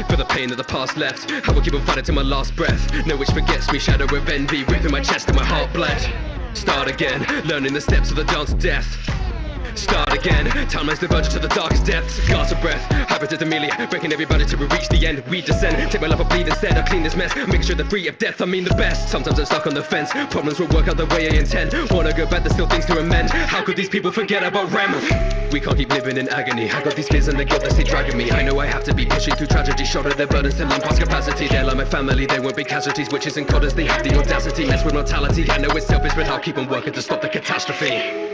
for the pain that the past left. I will keep on fighting till my last breath. No which forgets me, shadow of envy ripping my chest and my heart bled. Start again, learning the steps of the dance of death. Start again, timeline's divergent to the darkest depths. Gasp of breath, hybrid Amelia, breaking everybody till we reach the end. We descend, take my life or bleed instead. I clean this mess, make sure they're free of death. I mean the best. Sometimes I'm stuck on the fence. Problems will work out the way I intend. Wanna go back, there's still things to amend. How could these people forget about Rem? We can't keep living in agony. I got these fears and the guilt that's dragging me. I know I have to be pushing through tragedy. Shoulder their burdens till I'm past capacity. They're like my family, they won't be casualties. Witches and codders, they have the audacity. Mess with mortality. I know it's selfish, but I'll keep on working to stop the catastrophe.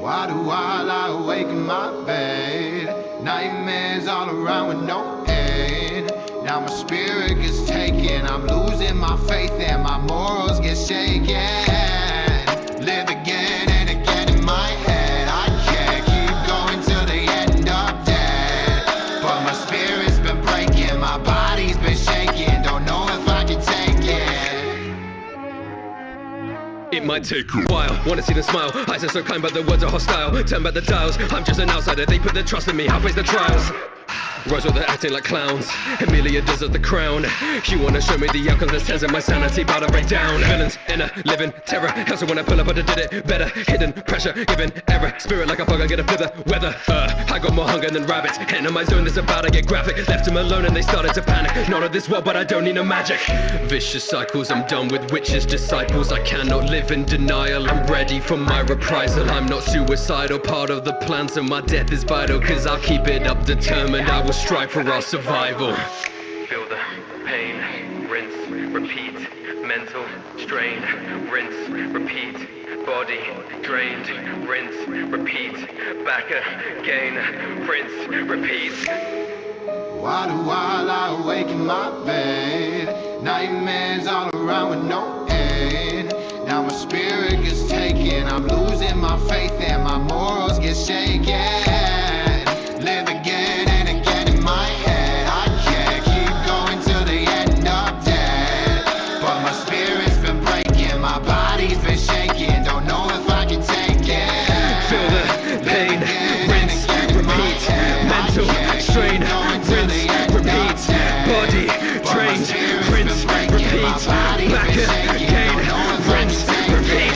Why do I lie awake in my bed? Nightmares all around with no end. Now my spirit gets taken. I'm losing my faith and my morals get shaken. Live again and again in my head. I can't keep going till the end of death. But my spirit's been breaking, my body's been shaking. Don't know if I can take it. It might take a while, wanna see them smile. Eyes are so kind but the words are hostile. Turn back the dials, I'm just an outsider. They put their trust in me, I'll face the trials. Rose with they're acting like clowns. Amelia deserves the crown. You wanna show me the outcomes, that sense of my sanity about to break down. Villains in a living terror. Also when I pull up, I did it better. Hidden pressure, given error. Spirit like a fog, I get a further weather. I got more hunger than rabbits. Head in my zone, this about to get graphic. Left them alone and they started to panic. Not of this world, but I don't need no magic. Vicious cycles, I'm done with witches, disciples. I cannot live in denial. I'm ready for my reprisal. I'm not suicidal, part of the plan, so my death is vital. Cause I'll keep it up, determined. I will strive for our survival. Feel the pain, rinse, repeat. Mental strain, rinse, repeat. Body drained, rinse, repeat. Back again, rinse, repeat. Why do I lie awake in my bed? Nightmares all around with no end. Now my spirit gets taken. I'm losing my faith and my morals get shaken. Live again and again in my head. I can't keep going till the end of death. But my spirit's been breaking, my body's been shaking. Don't know if I can take it. Feel the pain, rinse, repeat. Mental strain, rinse, repeat. Body drained, rinse, repeat. Back again, rinse, repeat.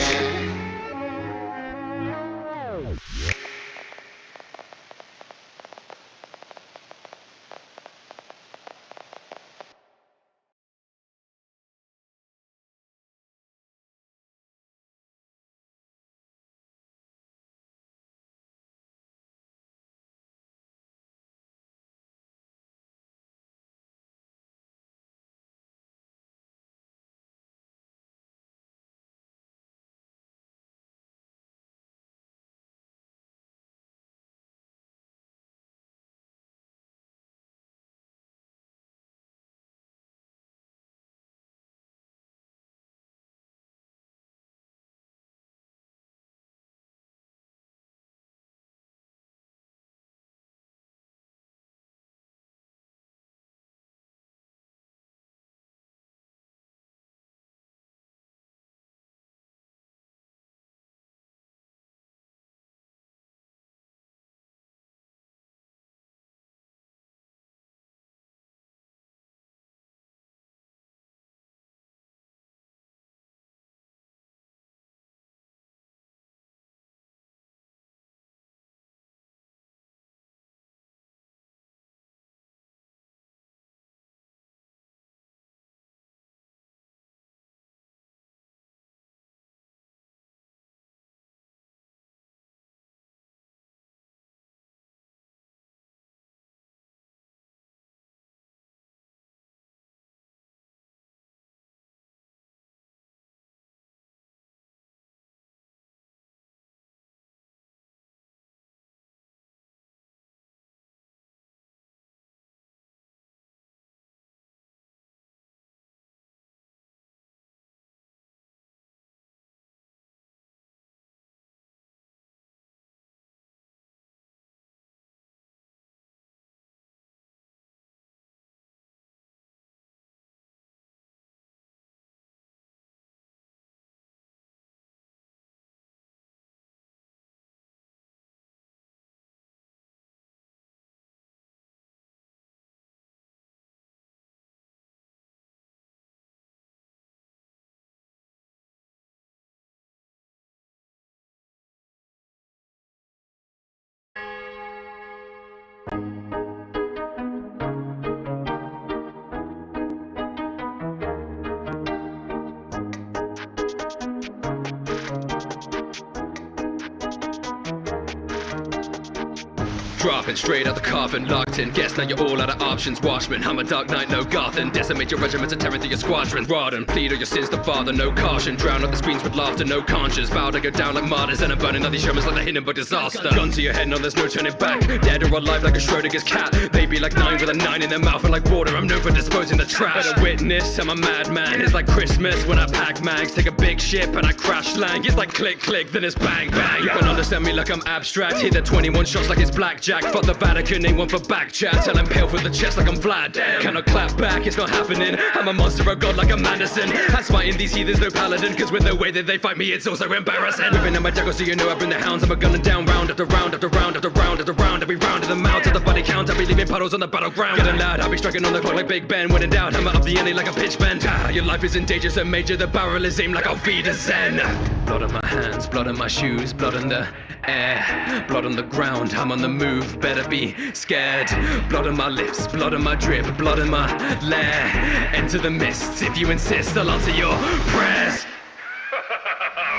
Dropping straight out the coffin, locked in. Guess now you're all out of options. Watchmen, I'm a dark knight, no Gotham. Decimate your regiments and tear through your squadron. Rotten, plead all your sins to Father, no caution. Drown out the screens with laughter, no conscience. Vow to go down like martyrs and I'm burning all these Shermans like the Hindenburg disaster. Gun to your head, no, there's no turning back. Dead or alive like a Schrodinger's cat. They be like 9 with a 9 in their mouth, and like water, I'm known for disposing the trash. Better witness, I'm a madman. It's like Christmas when I pack mags. Take a big ship and I crash land. It's like click click, then it's bang bang. You can understand me like I'm abstract. Hit the 21 shots like it's blackjack. Fuck the Vatican, ain't one for back chat. Tell him pale for the chest like I'm Vlad. Cannot clap back, it's not happening. I'm a monster of God like I'm Anderson. That's fighting these heathens, no paladin. Cause with the way that they fight me, it's also embarrassing. Whipping at my jackal so you know I bring the hounds. I'm a gunning down round after round after round after round after round. Every round of the mount to the body count. I'll be leaving puddles on the battleground. Getting loud, I'll be striking on the clock like Big Ben. When in doubt, hammer up the enemy like a pitch bend. Your life is in danger so major, the barrel is aimed like I'll feed a Zen. Blood on my hands, blood on my shoes, blood on the air, blood on the ground, I'm on the move, better be scared. Blood on my lips, blood on my drip, blood in my lair. Enter the mists, if you insist, I'll answer your prayers.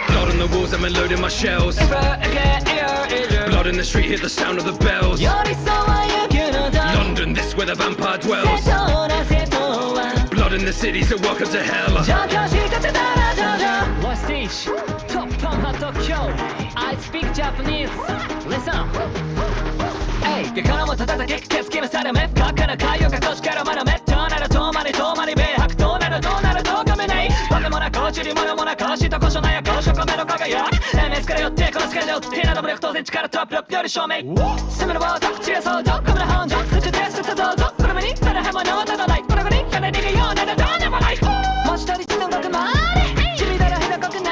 Blood on the walls, I'm unloading my shells. Blood in the street, hear the sound of the bells. London, this where the vampire dwells. Blood in the city, so welcome to hell. What stage? Top Tom Hot Tokyo. I speak Japanese. Listen. Hey, からも叩け手つきのされめかから海洋かこしからまのめっとなるとまりとまりべ白となるとなるとがめないバカもなこちりものもなこしとこしょなやこしょこめの輝く MS から寄ってこのスカジオってなどぶ力当然力トップロックより証明攻めのボートチラソードコムの本庄スチテストどうぞこれ目にただへものただないこの子に金逃げようならどうでもない文字通りつの動くまでちびだらへのこくな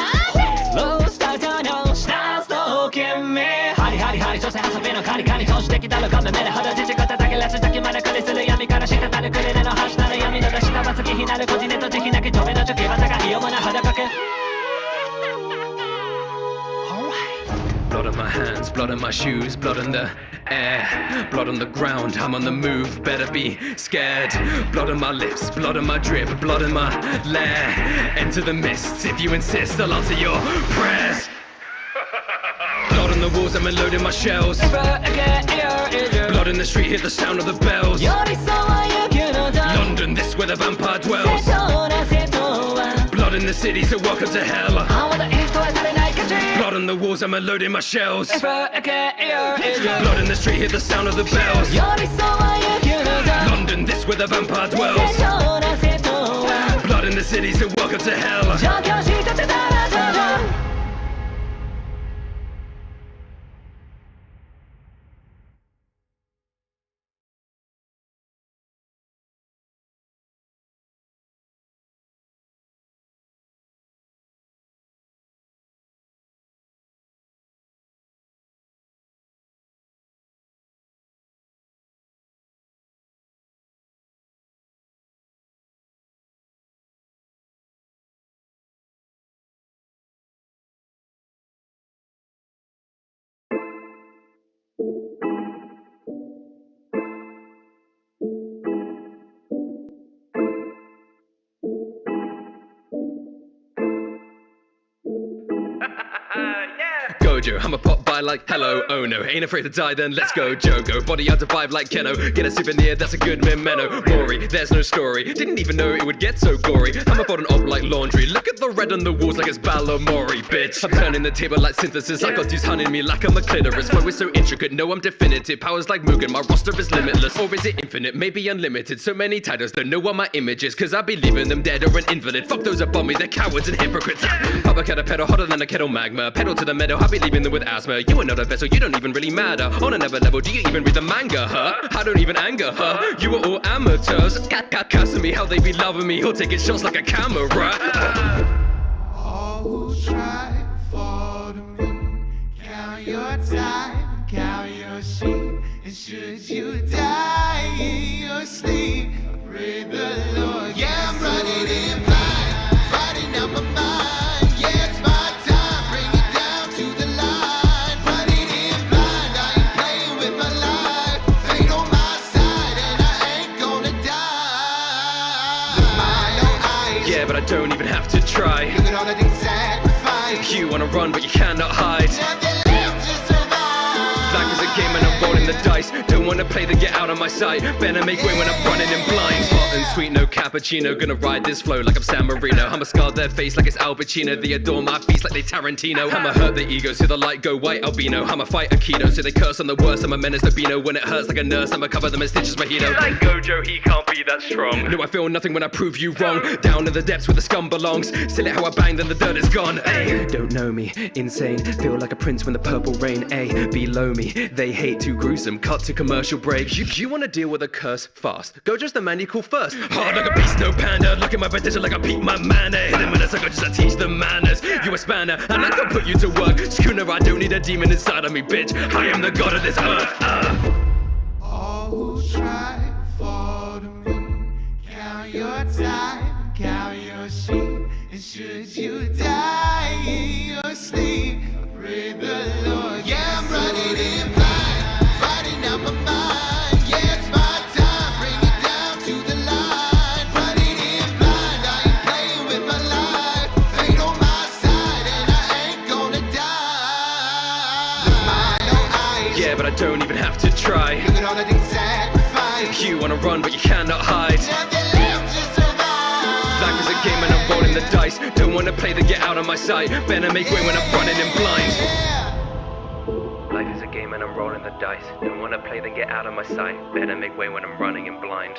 ロースタートの下の懸命ハリハリハリ所詮遊びのカリカリ投資的だろかめめで肌じちこ叩きらし先までくりする闇から滴るクリレの橋なる闇の出したばつきひなるこじねと慈悲なき飛びのチョキは高いよもな裸かけBlood on my hands, blood on my shoes, blood in the air, blood on the ground, I'm on the move, better be scared. Blood on my lips, blood on my drip, blood in my lair. Enter the mists, if you insist, I'll answer your prayers. Blood on the walls, I'm unloading my shells. Blood in the street, hear the sound of the bells. London, this where the vampire dwells. Blood in the city, so welcome to hell. Blood on the walls, I'm unloading my shells. Blood in the street, hear the sound of the bells. London, this where the vampire dwells. Blood in the city, so welcome to hell. Gojo, I'm a pop by like hello, oh no. Ain't afraid to die then, let's go Jogo. Body out to vibe like Keno. Get a souvenir, that's a good memento. Mori, there's no story. Didn't even know it would get so gory. I'm about an op like laundry. Look at the red on the walls like it's Balamori, bitch. I'm turning the table like synthesis. I got dudes hunting me like I'm a clitoris. Flow is so intricate, no I'm definitive. Powers like Mugen, my roster is limitless. Or is it infinite, maybe unlimited? So many titles, don't know what my image is. Cause I be leaving them dead or an invalid. Fuck those above me, they're cowards and hypocrites. Papa cat a pedal hotter than a kettle magma. Pedal to the meadow, I be leaving them with asthma. You are not a vessel, you don't even really matter. On another level, do you even read the manga, huh? I don't even anger her. You are all amateurs. Cat cussing me, how they be loving me. Or taking shots like a camera. All who try fall to me. Count your time, count your sheep. And should you die in your sleep, I pray the Lord. Yeah, I'm running in blind, fighting out my mind. Yeah, it's my time, bring it down to the line. Running in blind, I ain't playing with my life. Fate on my side, and I ain't gonna die. Look my own eyes. Yeah, but I don't even have to try. Look at all the things sacrificed. You wanna run, but you cannot hide. Nothing left to survive. Life is a game and I'm rolling the dice. Don't wanna play then get out of my sight. Better make way when I'm running in blind. Hot and sweet, no cappuccino. Gonna ride this flow like I'm San Marino. I'ma scar their face like it's Al Pacino. They adore my beats like they Tarantino. I'ma hurt their ego so the light go white albino. I'ma fight Aikido so they curse on the worst. I'm a menace to Beano. When it hurts like a nurse, I'ma cover them in stitches mojito. Like Gojo, he can't be that strong. No, I feel nothing when I prove you wrong. Down in the depths where the scum belongs. Still it how I bang, then the dirt is gone. Ay, don't know me, insane. Feel like a prince when the purple rain. Ay, below me, they hate too gruesome. Cut to commercial break. You wanna deal with a curse fast? Gojo's the man you call first. Hard like a beast, no panda. Look at my potential like I beat my mana. Hit him with a sucker just to teach them manners. You a spanner, and I can put you to work. Schooner, I don't need a demon inside of me, bitch. I am the god of this earth. All who try to fall to me, count your time, count your sheep. And should you die in your sleep, I pray the Lord. Yeah, I'm running in blind, fighting out my mind. Yeah, it's my time, bring it down to the line. Running in blind, I ain't playing with my life. Fate on my side, and I ain't gonna die. Look, my no eyes. Yeah, but I don't even have to try. Look at all the things sacrifice. You wanna run, but you cannot hide. Nothing left to survive. Life is a game and I'm rolling the dice. Don't wanna play then get out of my sight. Better make way when I'm running in blind. Life is a game and I'm rolling the dice. Don't wanna play then get out of my sight. Better make way when I'm running in blind.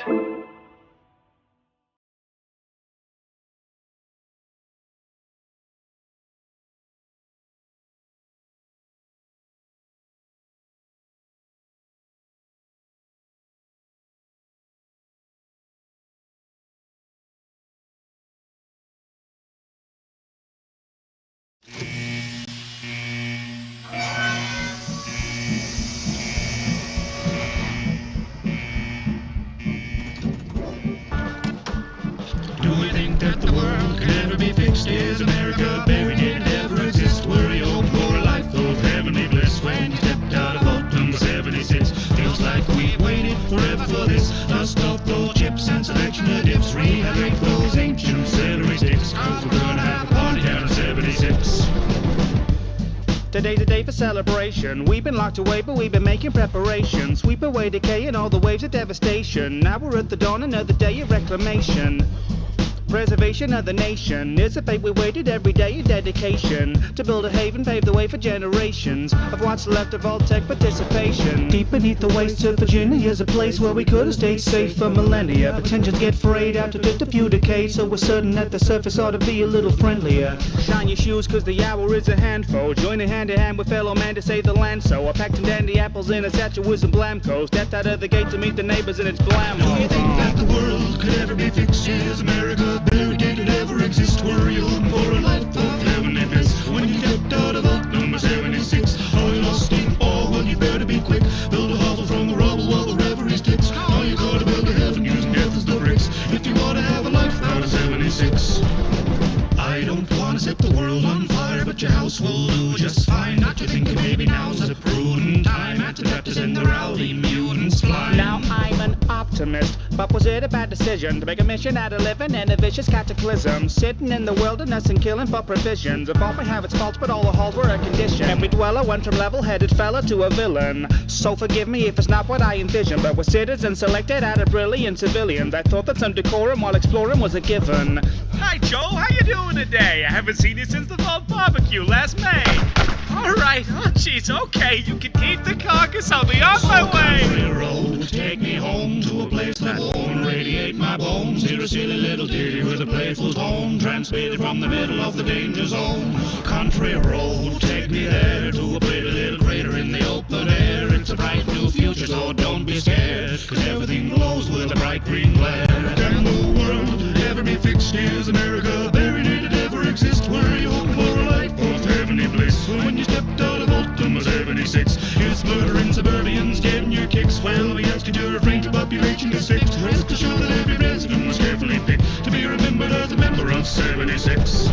Do we think that the world can ever be fixed? Is America buried in it ever exist? Were you hoping for a life of heavenly bliss when you stepped out of vote number 76? Feels like we waited forever for this. Dust off those chips and selection of dips. Rehydrate those ancient celery sticks. Cause we're gonna have a party down at 76. Today's a day for celebration. We've been locked away, but we've been making preparations. Sweep away decay and all the waves of devastation. Now we're at the dawn, another day of reclamation. Preservation of the nation. It's a fate we waited every day in dedication. To build a haven, pave the way for generations of what's left of all tech participation. Deep beneath the wastes of Virginia is a place where we could have stayed safe for millennia. But tensions get frayed after just a few decades, so we're certain that the surface ought to be a little friendlier. Shine your shoes, cause the hour is a handful. Joining hand in hand with fellow man to save the land. So I packed some dandy apples in a satchel with some Blamco. Stepped out of the gate to meet the neighbors and it's blam. Do you think that the world could ever be fixed? Is America buried? Did it ever exist? Were you hoping for a life of heavenly bliss when you stepped out of vault number 76? Are you lost in awe? Well, you better be quick. Build a hovel from the rubble while the reverie sticks. Now you gotta build a heaven using death as the bricks if you wanna have a life out of 76. I don't wanna set the world on fire, but your house will do just fine. Not you thinking maybe now's a prudent time at the Baptist and the rowdy mutants fly. Now I'm an optimist, but was it a bad decision to make a mission out of living in a vicious cataclysm? Sitting in the wilderness and killing for provisions. Evolve may have its faults, but all the halls were a condition. And we dweller went from level-headed fella to a villain. So forgive me if it's not what I envisioned, but we're citizens selected out of brilliant civilians. I thought that some decorum while exploring was a given. Hi, Joe. How you doing today? I haven't seen you since the fall barbecue last May. All right. Oh, jeez. Okay, you can keep the carcass. I'll be on my way. Country road, take me home to a place that won't radiate my bones. Hear a silly little ditty with a playful tone, transmitted from the middle of the danger zone. Country road, take me there to a pretty little crater in the open air. It's a bright new future, so don't be scared, cause everything glows with a bright green glare. Can the world ever be fixed? Is America buried? Did it ever exist? Were you hoping for a life of heavenly bliss when you stepped out of vault number 76? Is murdering suburbians getting your kicks? Well, we ask you to refrain to population is fixed. Rest assured that every resident was carefully picked to be remembered as a member of 76.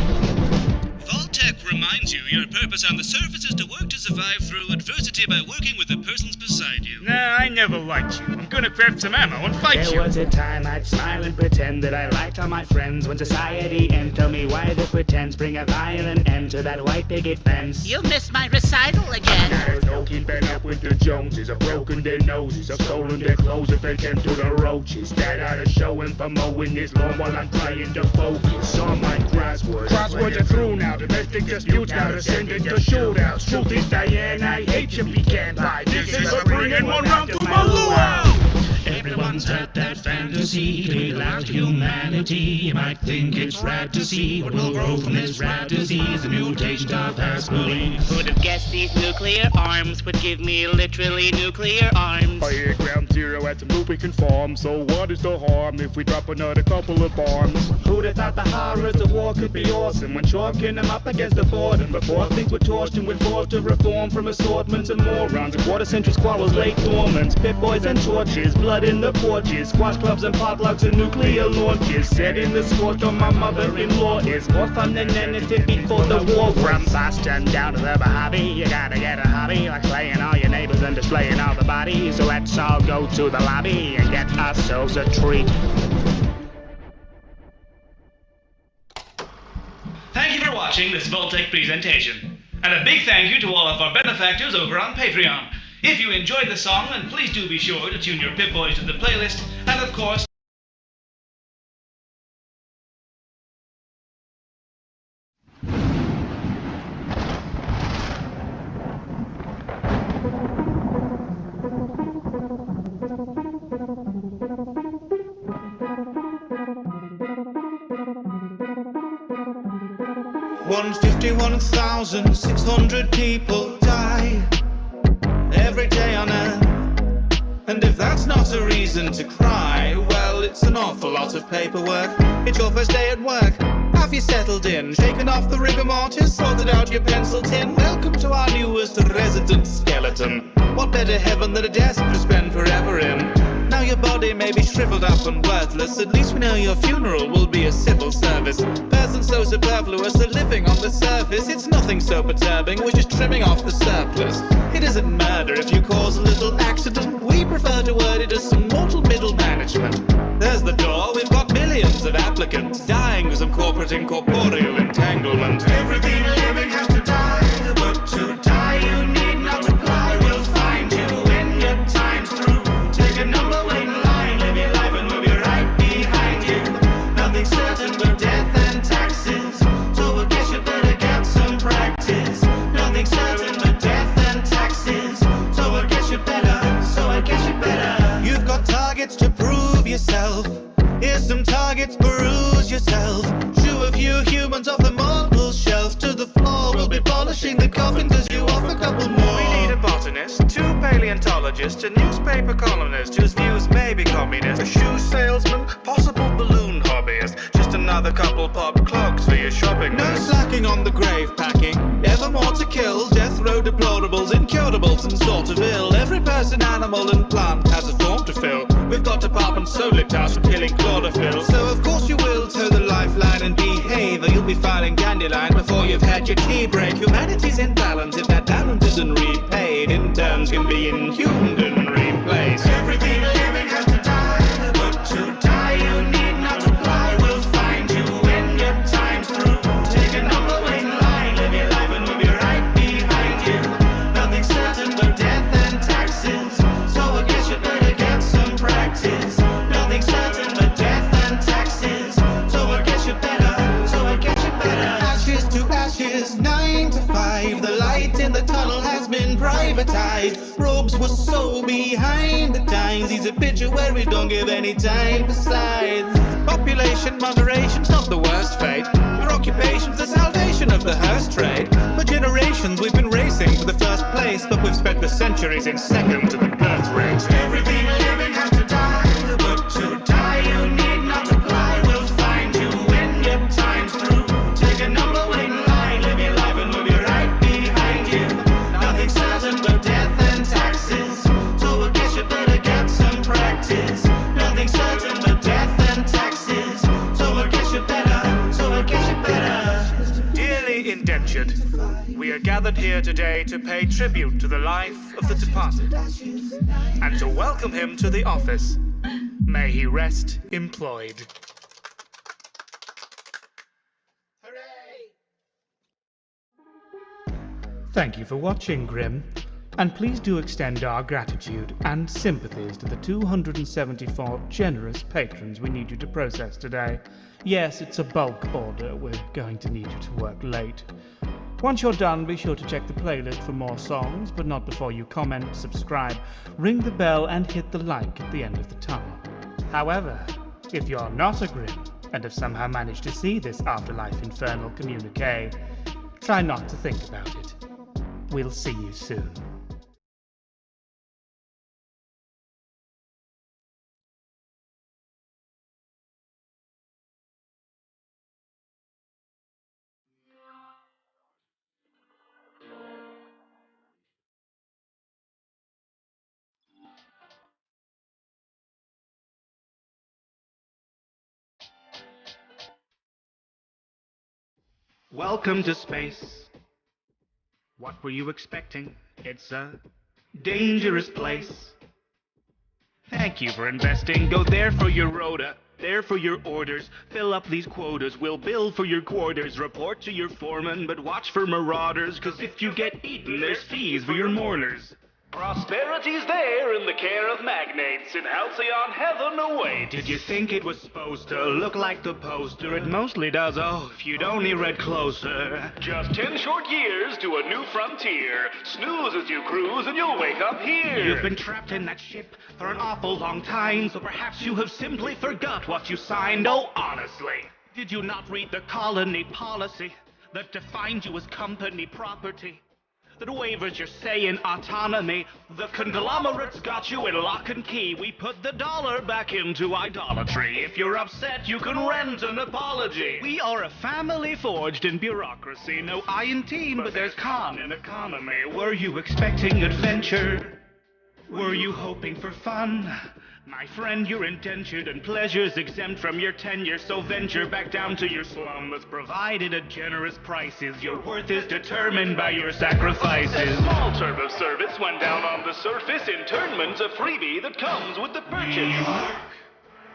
Vault-Tec reminds you your purpose on the surface is to work to survive through adversity by working with the persons beside you. Nah, I never liked you. I'm gonna craft some ammo and fight you. There was a time I'd smile and pretend that I liked all my friends. When society told me why the pretense, bring a violent end to that white picket fence. You missed my recital again. There's no keeping up with the Joneses. I've broken their noses, I've stolen their clothes, if they came to the roaches. That out of showing for mowing this lawn while I'm trying to focus on my crosswords. Crosswords are through now, domestic disputes now descending to shootouts. Truth is, Diane, I hate you pecan pie. This is a bringing one round to my luau. Everyone's had that fantasy to be allowed humanity. You might think it's rad to see what will grow from this rad disease, the mutation of past beliefs. Who'd have guessed these nuclear arms would give me literally nuclear arms? I hear ground zero at some lubricant farm, so what is the harm if we drop another couple of bombs? Who'd have thought the horrors of war could be awesome when chalking them up against the boredom? Before things were torched and we're forced to reform from assortments of morons. A quarter-century squabbles late dormant, pit boys and torches, blood in the porches, squash clubs and potlucks and nuclear launches. Setting the scorch on my mother-in-law is more fun than anything before the war. From Boston down to the Mojave, you gotta get a hobby like slaying all your neighbors and displaying all the bodies. So let's all go to the lobby and get ourselves a treat. Thank you for watching this Voltec presentation. And a big thank you to all of our benefactors over on Patreon. If you enjoyed the song, then please do be sure to tune your Pip-Boys to the playlist, and of course, $151,600 people die every day on Earth. And if that's not a reason to cry, well, it's an awful lot of paperwork. It's your first day at work. Have you settled in? Shaken off the rigor mortis? Sorted out your pencil tin? Welcome to our newest resident skeleton. What better heaven than a desk to spend forever in? Now your body may be shriveled up and worthless. At least we know your funeral will be a civil service. Person so superfluous, a living on the surface. It's nothing so perturbing, we're just trimming off the surplus. It isn't murder if you cause a little accident. We prefer to word it as some mortal middle management. There's the door, we've got millions of applicants, dying for some corporate incorporeal entanglement. Everything living has to die, but to die you need not apply. We'll find you when your time's through. Take a number, wait in line, live your life and we'll be right behind you. Nothing's certain but death and taxes, so I guess you better get some practice. Nothing's certain but death and taxes, so I guess you better. You've got targets to prove yourself. Here's some targets, peruse yourself. Shoo a few humans off the marble shelf to the floor. We'll be polishing the coffin cause you off a couple more. We need a botanist, 2 paleontologists, a newspaper columnist whose views may be communist, a shoe salesman, possible balloon hobbyist, just another couple pop clogs for your shopping list. No slacking on the grave packing, ever more to kill. Death row deplorables, incurables and sort of ill. Every person, animal and plant has a form to fill. We've got departments solely tasked with killing chlorophyll. So of course you will toe the lifeline and behave, or you'll be filing dandelion before you've had your tea break. Humanity's in balance if that balance isn't repaid. Interns can be inhumed and replaced. Everything living has to die, but to die you need not apply. We'll find you when your time's through. Take a number, wait in line, live your life and we'll be right behind you. Nothing's certain but death and taxes, so I guess you better get some practice. Nothing's certain but death and taxes, so I guess you better. Ashes to ashes, 9 to 5. The light in the tunnel has been privatized. Robes were so behind the times. He's a picture where we don't give any time besides. Population moderation's not the worst fate. Your occupation's the salvation of the hearse trade. For generations we've been racing for the first place, but we've spent the centuries in second to the birth rate. Everything living has to die, but to die you need not apply. We'll find you when your time's through. Take a number, wait in line, live your life and we'll be right behind you. Nothing's certain but death and taxes, so I guess you better get some practice. Nothing's certain but death and taxes, so I guess you better. Dearly indentured, we are gathered here today to pay tribute to the life of the departed. and to welcome him to the office. May he rest employed. Thank you for watching, Grim. And please do extend our gratitude and sympathies to the 274 generous patrons we need you to process today. Yes, it's a bulk order. We're going to need you to work late. Once you're done, be sure to check the playlist for more songs, but not before you comment, subscribe, ring the bell, and hit the like at the end of the tunnel. However, if you're not a Grim, and have somehow managed to see this Afterlife Infernal communique, try not to think about it. We'll see you soon. Welcome to space. What were you expecting? It's a dangerous place. Thank you for investing. Go there for your rota, there for your orders. Fill up these quotas. We'll bill for your quarters. Report to your foreman, but watch for marauders. 'Cause if you get eaten, there's fees for your mourners. Prosperity's there in the care of magnates in halcyon heaven away. Did you think it was supposed to look like the poster? It mostly does, oh, if you'd only read closer. Just 10 short years to a new frontier. Snooze as you cruise and you'll wake up here. You've been trapped in that ship for an awful long time, so perhaps you have simply forgot what you signed. Oh, honestly, did you not read the colony policy that defined you as company property? That wavers your say in autonomy. The conglomerates got you in lock and key. We put the dollar back into idolatry. If you're upset, you can rent an apology. We are a family forged in bureaucracy. No I in team, but there's con in economy. Were you expecting adventure? Were you hoping for fun? My friend, you're indentured and pleasure's exempt from your tenure, so venture back down to your slum that's provided at generous prices. Your worth is determined by your sacrifices. A small term of service went down on the surface. Internment's a freebie that comes with the purchase. We work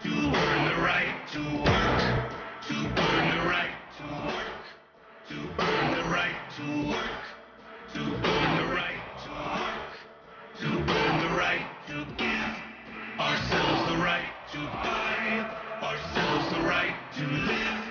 to earn the right to work, to earn the right to work, to earn the right to work, to earn the right to work, to earn the right to give. Ourselves the right to buy, ourselves the right to live,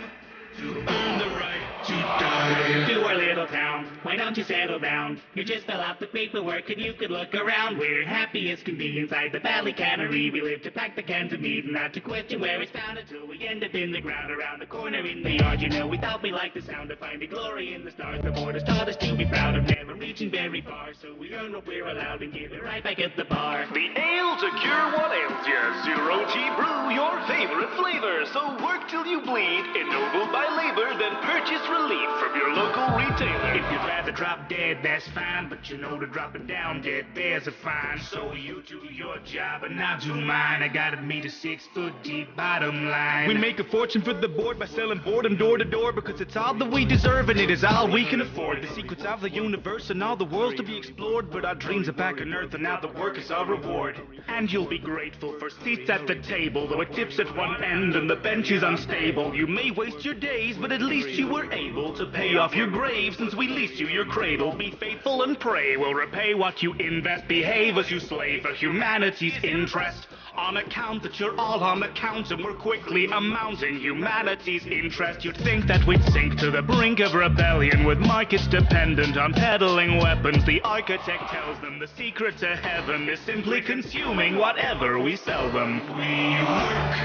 to earn the right to die. To our little town, why don't you settle down? You just fill out the paperwork and you could look around. We're happy as can be inside the Valley Cannery. We live to pack the cans of meat and not to question where it's found until we end up in the ground around the corner in the yard. You know, we thought we liked the sound of finding glory in the stars. The borders taught us to be proud of never reaching very far. So we earn what we're allowed and give it right back at the bar. The ale to cure what ails ya. Zero G Brew, your favorite flavor. So work till you bleed, ennobled by labor, then purchase relief from your local retailer. If you'd rather drop dead, that's fine, but you know to drop it down dead, there's a fine. So you do your job and I'll do mine. I gotta meet a 6 foot deep bottom line. We make a fortune for the board by selling boredom door to door, because it's all that we deserve and it is all we can afford. The secrets of the universe and all the worlds to be explored, but our dreams are back on earth and now the work is our reward. And you'll be grateful for seats at the table, though it tips at one end and the bench is unstable. You may waste your days, but at least you were able to pay off your grave since we leased you your cradle. Be faithful and pray we'll repay what you invest. Behave as you slave for humanity's interest. On account that you're all on the count and we're quickly amounting humanity's interest. You'd think that we'd sink to the brink of rebellion with markets dependent on peddling weapons. The architect tells them the secret to heaven is simply consuming whatever we sell them. We work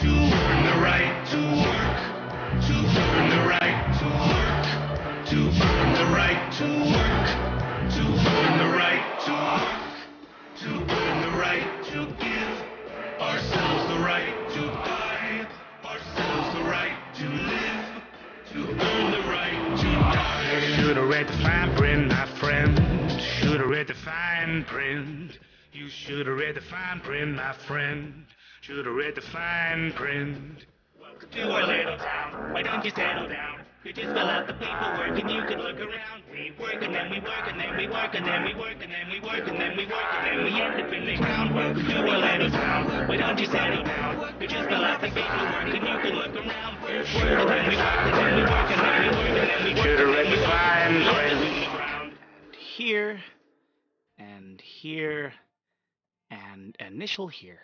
to earn the right to work, to earn the right to work, to earn the right to work, to earn the right to work, to earn the right to give, ourselves the right to buy, ourselves the right to live, to earn the right to die. Should've read the fine print, my friend. Should've read the fine print. You should've read the fine print, my friend. Should've read the fine print. Welcome to our little town. Why don't you settle down? You just fill out the paperwork and you could look around. We work and then we work and then we work and then we work and then we work and then we work and then we end up in the ground. Welcome to Orlando town. Why don't you settle down? You just fill out the paperwork and you could look around. We work and then we work and then we work and then we work and then we work. Terrific times when Here, and here, and initial here.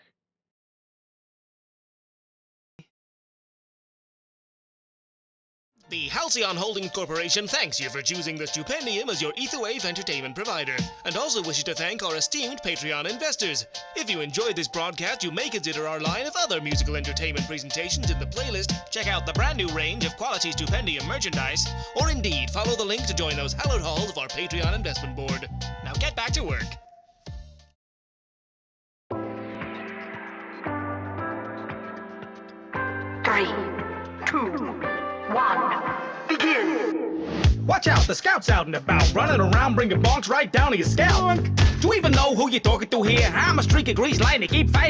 The Halcyon Holdings Corporation thanks you for choosing the Stupendium as your Etherwave entertainment provider, and also wishes to thank our esteemed Patreon investors. If you enjoyed this broadcast, you may consider our line of other musical entertainment presentations in the playlist, check out the brand new range of quality Stupendium merchandise, or indeed follow the link to join those hallowed halls of our Patreon investment board. Now get back to work. Three, two, one, begin! Watch out, the scout's out and about, running around bringing bonks right down to your scalp. Do you even know who you're talking to here? I'm a streak of grease lightning, keep fighting.